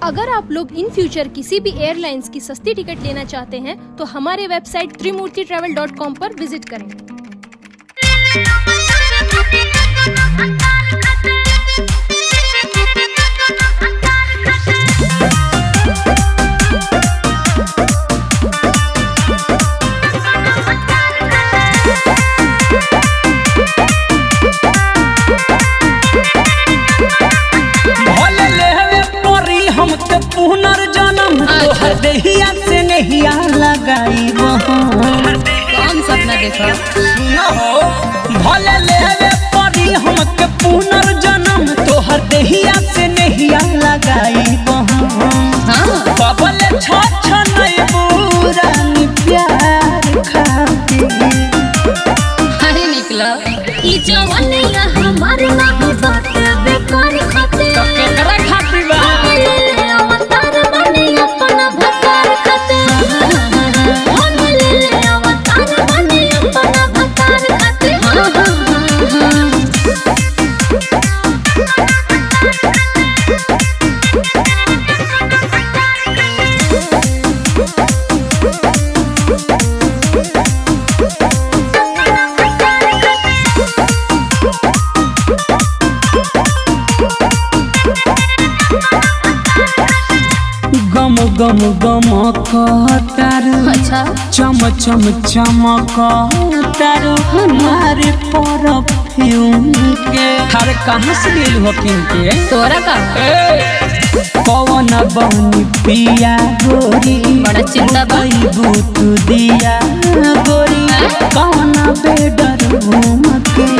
अगर आप लोग इन फ्यूचर किसी भी एयरलाइंस की सस्ती टिकट लेना चाहते हैं तो हमारे वेबसाइट त्रिमूर्तिtravel.com पर विजिट करें। पुनर्जन्म तोहर देहिया से नहिया लगाई कौन सपना देखा सुनो भले लेवे परी हमके पुनर्जन्म तोहर देहिया से नहिया लगाई बबल छछ नहीं बुरानी प्यार खातिर अरे निकला ई जवानिया हमार ना हो बात बेकार खाते तो केकरा खातिर बा अवतार बने अपना भकार खाते हम ले अवतार बने अपना भकार खाते गम गम गम कहतार अच्छा चम चम चमकतार हमारे परफ्यूम के हर कहाँ से गेल हो किनके तोरा का कौन बनी पिया गोरी बड़ा चिंता बा बूत दिया गोरी कौन बेडर घूम के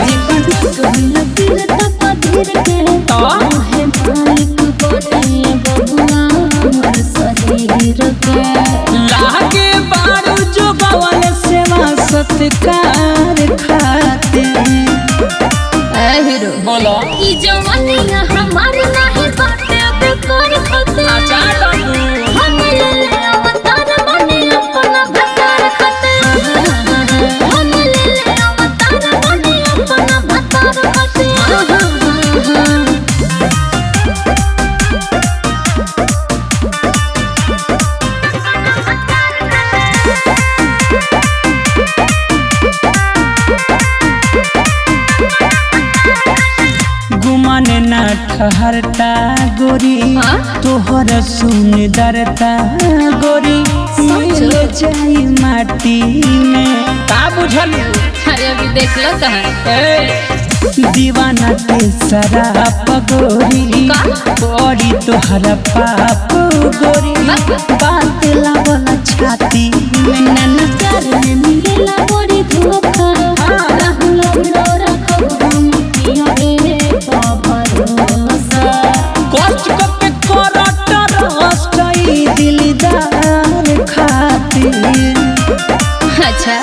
लागे बारू जो बवल सेवा सत्कार खाते हीरो बोलो ई जवानिया हमार नाही बाटे बेकार खाते हम ले अवतार बने अपना भकार खाते हम ले अवतार बने अपना भकार खाते गुमान ना ठहरता गोरी तोहर सुंदरता गोरी मिल जाई माटी में का बुझल अरे अभी देख लो कहाँ दीवाना के शराब गोरी बड़ी तोहर पाप गोरी बात लावल छाती में नन्ना प्यार में मिलेला बड़ी धोखा राहुल डोरा खब हम पिया रे भरोसा कष्ट के करत रस्तई दिलदार खातिर अच्छा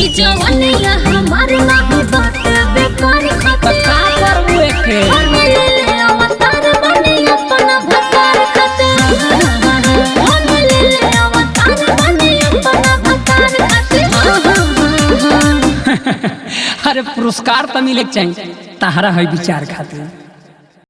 ई जवानिया हमार ना हो बात बेकार खाते का करबू एके हम ले अवतार बने अपना भकार खाते हम ले अवतार बने अपना भकार खाते अरे पुरस्कार तो मिले के चाहिए तहरा है विचार खातिर।